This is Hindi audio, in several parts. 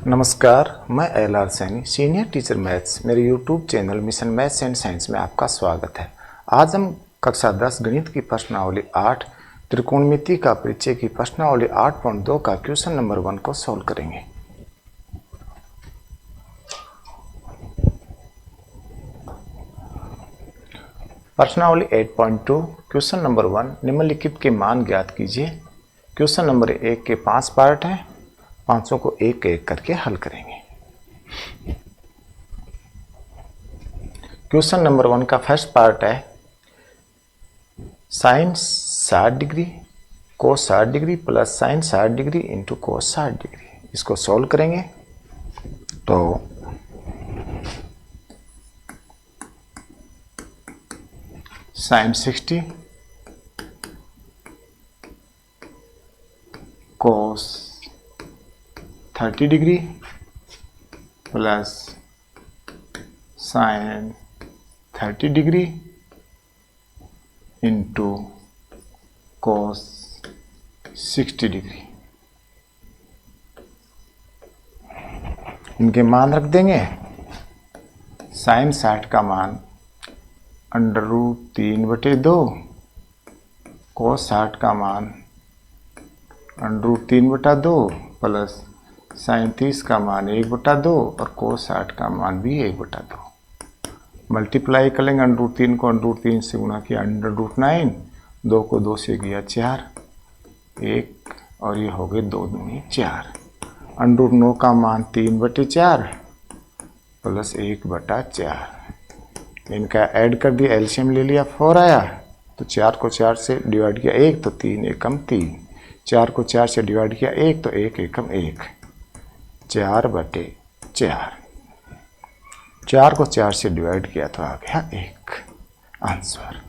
नमस्कार, मैं L R. Saini, senior teacher maths. मेरे YouTube channel mission maths and science में आपका स्वागत है। आज हम कक्षा 10 गणित की प्रश्नावली 8 त्रिकोणमिति का परिचय की प्रश्नावली 8.2 का क्वेश्चन नंबर 1 को सॉल्व करेंगे। प्रश्नावली 8.2 क्वेश्चन नंबर 1, निम्नलिखित के मान ज्ञात कीजिए। क्वेश्चन नंबर 1 के 5 पार्ट हैं, 500 को एक एक करके हल करेंगे। क्वेश्चन नंबर 1 का फर्स्ट पार्ट है sine 60 degree cos 60 degree plus sine 60 degree into cos 60 degree. इसको सॉल्व करेंगे तो sine 60 cos 30 degree plus sine 30 degree into cos 60 degree. इनके मान रख देंगे। साइन 60 का मान √3/2, कोस 60 का मान √3/2 प्लस साइन 30 का मान 1/2 और कोस 60 का मान भी 1/2। मल्टीप्लाई कर लेंगे। √3 को √3 से गुणा किया √9, 2 को 2 से किया 4, 1 और ये हो गए 2 दूनी 4। √9 का मान 3/4 प्लस 1/4। इनका ऐड कर दिया, एलसीएम ले लिया, 4 आया तो 4 को 4 से डिवाइड किया 1 तो 3 एकम 3, 4 को 4 से डिवाइड किया 1 तो 1 एकम 1, 4/4। 4 को 4 से डिवाइड किया तो आ गया 1 आंसर।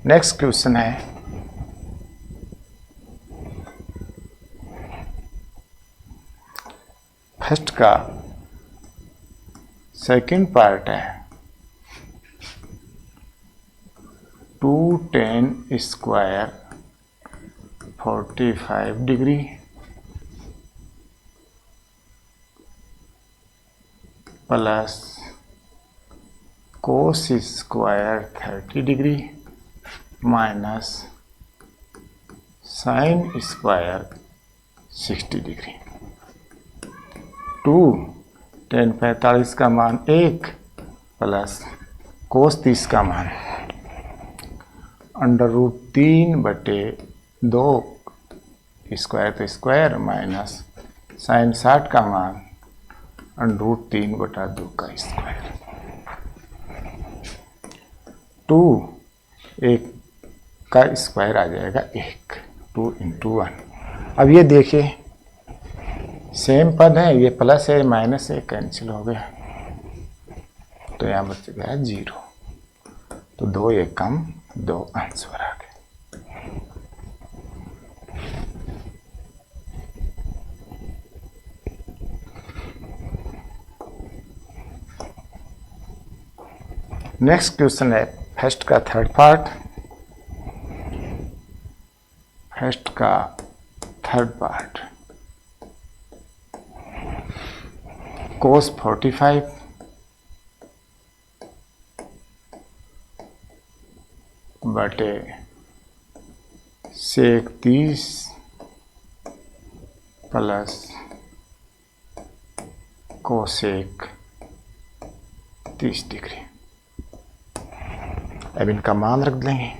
नेक्स्ट क्वेश्चन है फर्स्ट का सेकंड पार्ट है 2tan square 45 degree plus cos square 30 degree minus sine square 60 degree. 2 tan 45 का मान 1 प्लस कोस 30 का मान √3/2 स्क्वायर तो स्क्वायर माइनस साइन 60 का मान √3/2 का स्क्वायर। 2 1 का स्क्वायर आ जाएगा 1, 2 × 1। अब ये देखिए सेम पद है, ये प्लस है माइनस है, कैंसिल हो गया तो यहाँ बच गया 0। तो 2 एकम 2 आंसर आ गए। नेक्स्ट क्वेश्चन है फर्स्ट का थर्ड पार्ट। फर्स्ट का थर्ड पार्ट कोस 45 बटे सेक 30 प्लस कोसेक 30 डिग्री। अब इनका मान रख देंगे।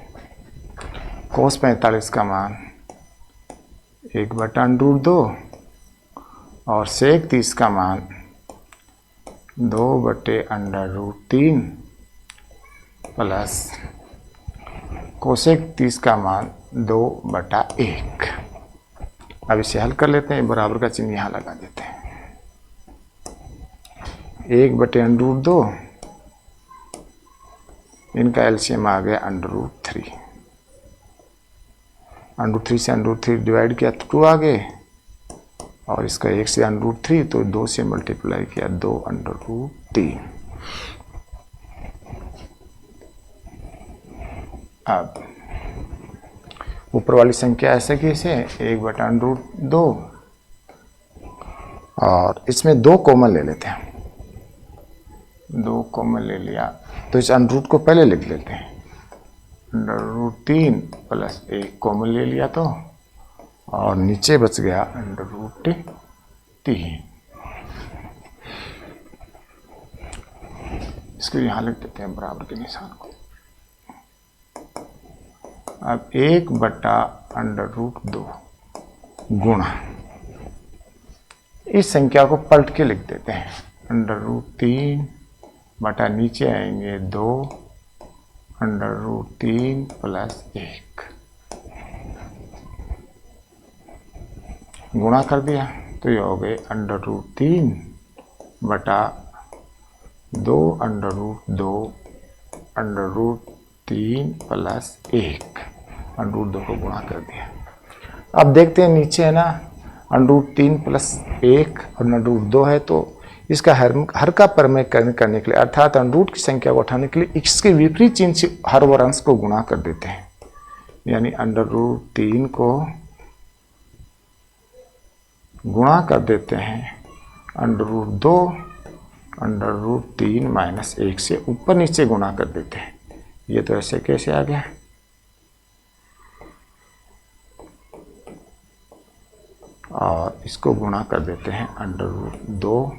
कोस 45 का मान 1/√2 और सेक 30 का मान 2/√3 प्लस कोसेक 30 का मान 2/1। अब इसे हल कर लेते हैं, बराबर का चिन्ह यहाँ लगा देते हैं। 1/√2, इनका एलसीएम आ गया √3। √3 से √3 डिवाइड किया तो 2 आ गए और इसका 1 से √3 तो 2 से मल्टीप्लाई किया 2 √3। अब ऊपर वाली संख्या ऐसे कैसे है, 1/√2 और इसमें 2 कॉमन ले लेते हैं, 2 कॉमन ले लिया तो इस अंडरूट को पहले लिख लेते हैं, √3 प्लस 1 कॉमन ले लिया तो, और नीचे बच गया √3। इसको यहां लिख देते हैं बराबर के निशान को। अब 1/√2 गुणा, इस संख्या को पलट के लिख देते हैं, √3 बटा नीचे आएंगे 2 √3 प्लस 1 गुणा कर दिया तो ये हो गए √3 बटा 2 √2 √3 प्लस 1 √2 को गुणा कर दिया। अब देखते हैं नीचे है ना √3 प्लस 1 और √2 है, तो इसका हर का प्रमेय करने के लिए अर्थात √ की संख्या को उठाने के लिए इसके विपरीत चिन्ह से हर और अंश को गुणा कर देते हैं, यानी √3 को गुणा कर देते हैं √2 √3 माइनस 1 से, ऊपर नीचे गुणा कर देते हैं। ये तो ऐसे कैसे आ गया, और इसको गुणा कर देते हैं √2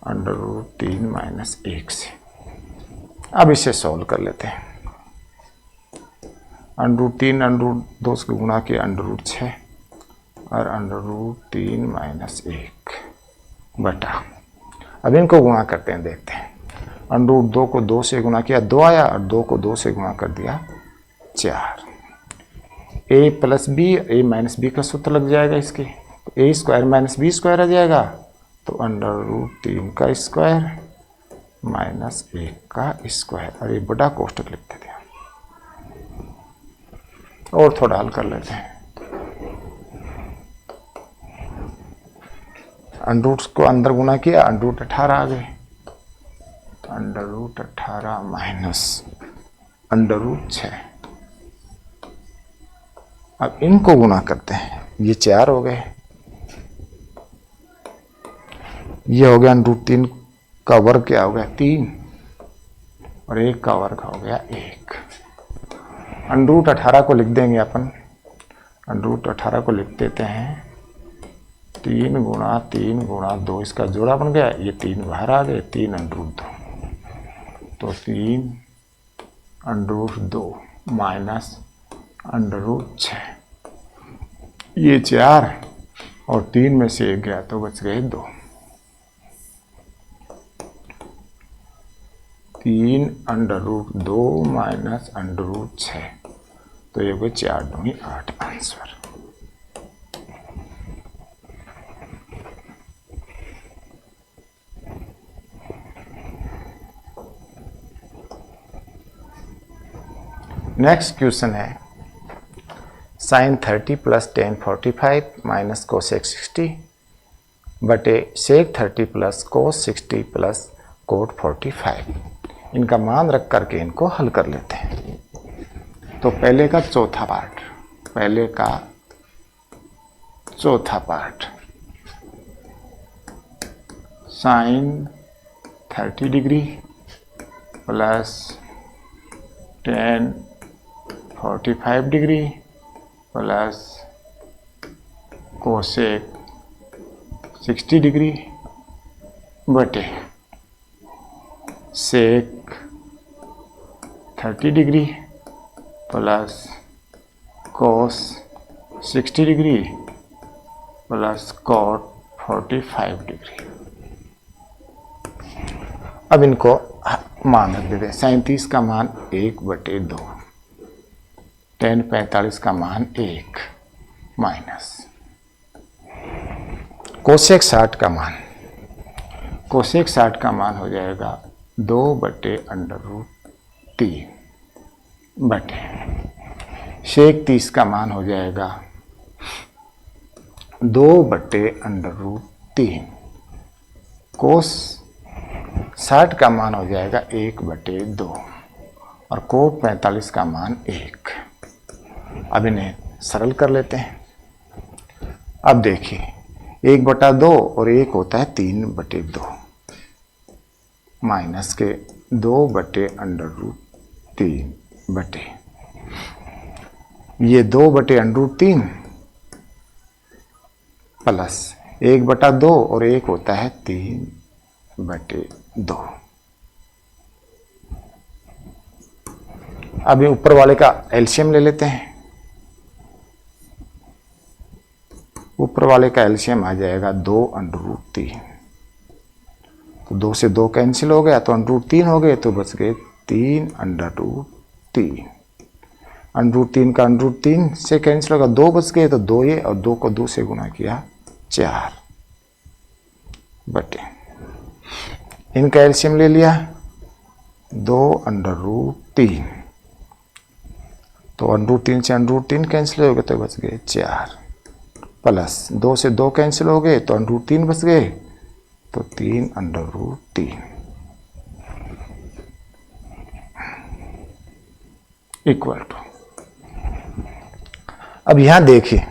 √3 माइनस 1 से। अब इसे सॉल्व कर लेते हैं, √3 √2 से गुणा किया √6 और √3 माइनस 1 बटा, अब इनको गुणा करते हैं, देखते हैं, √2 को 2 से गुणा किया 2 आया और 2 को 2 से गुणा कर दिया 4। a plus b, a minus b का सूत्र लग जाएगा इसके, तो a² माइनस बी स्क्वायर आ जाएगा, तो √3 का स्क्वायर माइनस 1 का स्क्वायर, और ये बड़ा कोष्टक लिख देते हैं और थोड़ा हल कर लेते हैं। √ को अंदर गुणा किया, √18 आ गए, √18 माइनस √6। अब इनको गुणा करते हैं, ये 4 हो गए, ये हो गया √3 का वर्ग क्या हो गया 3 और 1 का वर्ग हो गया 1। √18 को लिख देंगे अपन, √18 को लिख देते हैं 3 गुणा 3 गुणा 2, इसका जोड़ा बन गया, ये 3 बाहर आ गए, 3 √2, तो 3 √2 माइनस √6, ये 4 और 3 में से 1 गया तो बच गए 2, 3 √2 माइनस √6, तो ये कोई 4 दूनी 8 आंसर। नेक्स्ट क्वेश्चन है sin 30 plus tan 45 minus cosec 60 बटे sec 30 plus cos 60 plus cot 45, इनका मान रख करके इनको हल कर लेते हैं। तो पहले का चौथा part sin 30 degree plus tan 45 degree plus cosec 60 degree बटे sec 30 degree plus cos 60 degree plus cot 45 degree. अब इनको मान रख देते हैं, 37 का मान 1/2, tan 45 का मान 1 माइनस कोसेक 60 का मान, कोसेक 60 का मान हो जाएगा 2/√3 बटे शेक 30 का मान हो जाएगा 2/√3, कोस 60 का मान हो जाएगा 1/2 और कोट 45 का मान 1। अब इन्हें सरल कर लेते हैं। अब देखिए 1/2 और 1 होता है 3/2 माइनस के 2/√3 बटे ये 2/√3 प्लस 1/2 और 1 होता है 3/2। अब ये ऊपर वाले का एलसीएम ले लेते हैं। ऊपर वाले का एलसीएम आ जाएगा 2√3। तो 2 से 2 कैंसिल हो गया तो √3 हो गए, तो बच गए 3√3। √3 का √3 से कैंसिल होगा, 2 बच गए तो 2 ये, और 2 को 2 से गुना किया 4 बटे इनका एलसीएम ले लिया 2√3। तो √3 से √3 कैंसिल हो गए तो बच गए 4 प्लस 2 से 2 कैंसिल हो गए तो √3 बच गए, तो 3√3 इक्वल टू। अब यहां देखिए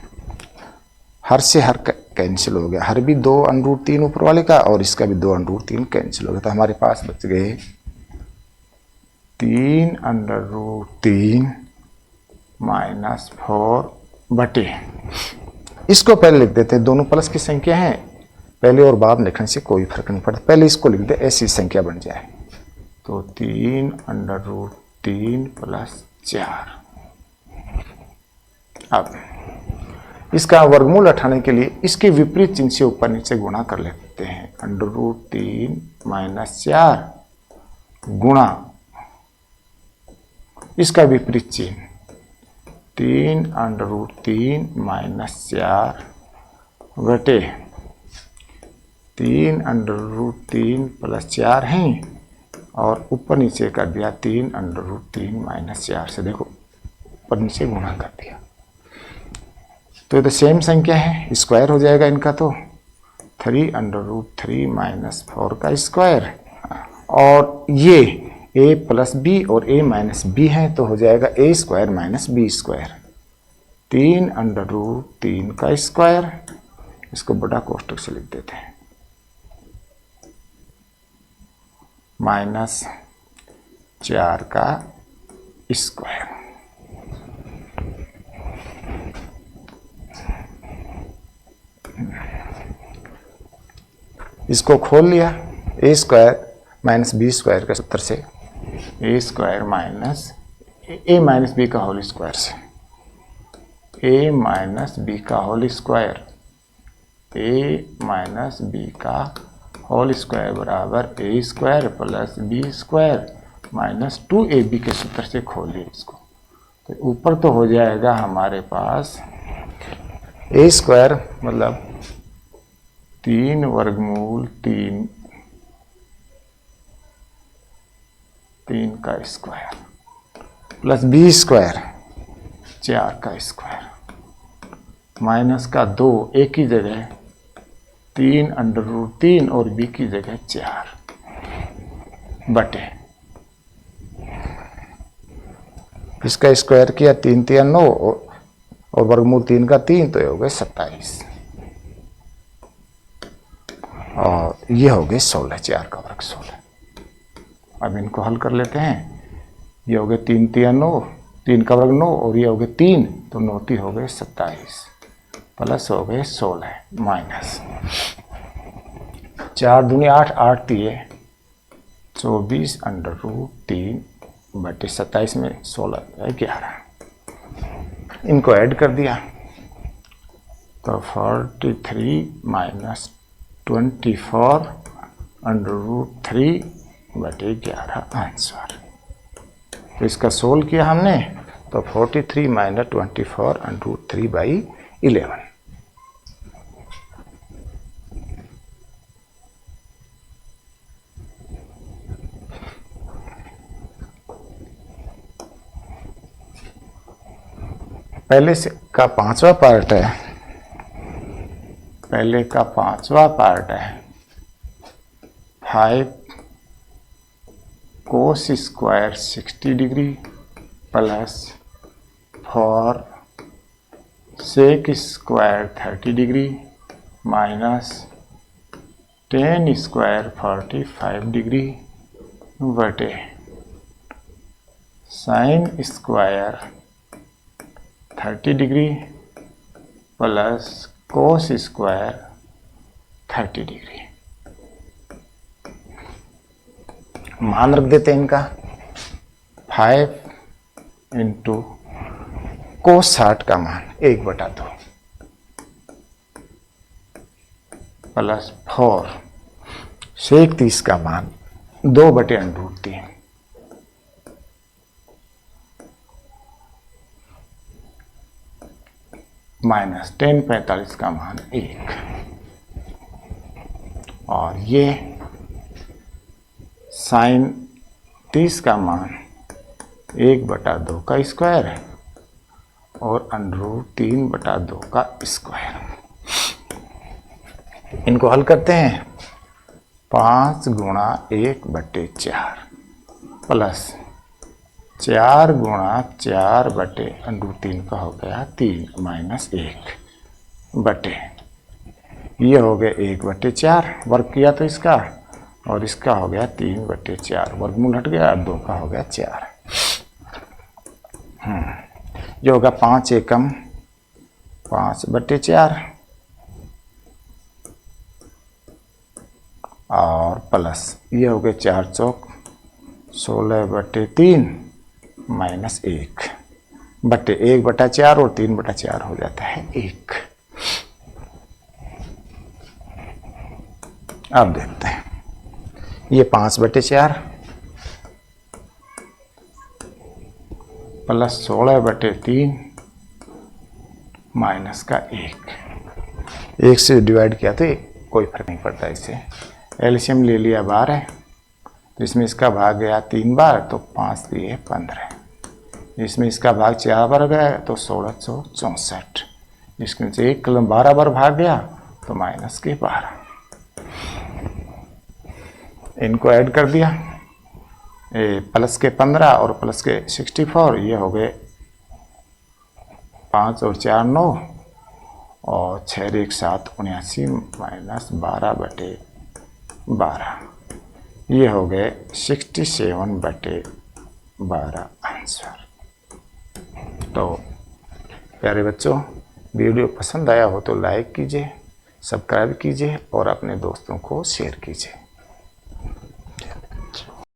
हर से हर कैंसिल हो गया, हर भी 2√3 ऊपर वाले का और इसका भी 2√3 कैंसिल हो गया, तो हमारे पास बच गए 3√3 माइनस 4 बटे, इसको पहले लिख देते हैं, दोनों प्लस की संख्या है, पहले और बाद लिखने से कोई फर्क नहीं पड़ता, पहले इसको लिख दे ऐसी संख्या बन जाए, तो 3√3 प्लस 4। अब इसका वर्गमूल उठाने के लिए इसके विपरीत चिन्ह से ऊपर नीचे गुणा कर लेते हैं। √3 माइनस 4 गुणा इसका विपरीत चिन्ह 3√3 माइनस 4 बटे 3√3 प्लस 4 हैं और ऊपर नीचे कर दिया 3√3 माइनस 4 से, देखो ऊपर नीचे गुणा कर दिया, तो ये तो सेम संख्या है, स्क्वायर हो जाएगा इनका, तो 3√3 माइनस 4 का स्क्वायर, और ये a प्लस बी और a माइनस बी है, तो हो जाएगा a square minus b square, 3√3 का स्क्वायर, इसको बड़ा कोष्ठक से लिख देते हैं, माइनस 4 का स्क्वायर। इसको खोल लिया, a square minus b square के सूत्र से, a square minus a minus b का होल स्क्वायर से, a माइनस बी का whole square, a minus b का होल स्क्वायर बराबर a square plus b square minus 2ab के सूत्र से खोलिए इसको, तो ऊपर तो हो जाएगा हमारे पास a स्क्वायर मतलब 3√3 का स्क्वायर प्लस बी स्क्वायर 4 का स्क्वायर माइनस का 2 a की जगह 3√3 और b की जगह 4 बटे इसका स्क्वायर किया 3 3 9 और वर्गमूल 3 का 3, तो ये हो गए 27 और ये हो गए 16, 4 का वर्ग 16। अब इनको हल कर लेते हैं, ये हो गए 3 3 9, 3 का वर्ग 9 और ये हो गए 3, तो 9 3 हो गए 27 प्लस हो गए 16 माइनस 4 दूनी 8, 8 3 24√3 बटे 27 में 16 11, इनको ऐड कर दिया तो 43 माइनस 24√3 बटे 11 आंसर। तो इसका सोल्व किया हमने, तो 43 माइनस 24√3 बाई 11। पहले से का 5वां पार्ट है, पहले का 5वां पार्ट है 5 cos square 60 degree plus four sec square 30 degree minus tan square 45 degree बटे sine square 30 degree plus cos square 30 degree. मान रख देते हैं इनका 5 इंटू कोस 60 का मान 1/2 प्लस 4 सेक 30 का मान 2/√3 माइनस 10/45 का मान 1 और ये साइन 30 का मान 1/2 का स्क्वायर है और √3/2 का स्क्वायर। इनको हल करते हैं 5 गुणा 1/4 प्लस 4 गुणा 4/√3 का हो गया 3 माइनस 1 बटे ये हो गया 1/4 वर्ग किया तो इसका और इसका हो गया 3/4 वर्गमूल हट गया 2 का हो गया 4। ये होगा 5 एकम 5/4 और प्लस ये हो गया 4 चौक 16/3 माइनस 1 बटे 1/4 और 3/4 हो जाता है 1। अब देखते हैं ये 5/4 प्लस 16/3 माइनस का 1 से डिवाइड किया तो कोई फर्क नहीं पड़ता। इससे एलसीएम ले लिया 12 तो इसमें इसका भाग गया 3 बार तो 5 दिए 15, इसमें इसका भाग 4 बार गया तो 1664, इसमें से एक कलम 12 बार भाग गया तो माइनस के 12। इनको ऐड कर दिया प्लस के 15 और प्लस के 64 ये हो गए 5 और 4 9 और 6 1 7 79 माइनस 12/12 ये हो गए 67/12 आंसर। तो प्यारे बच्चों वीडियो पसंद आया हो तो लाइक कीजिए, सब्सक्राइब कीजिए और अपने दोस्तों को शेयर कीजिए।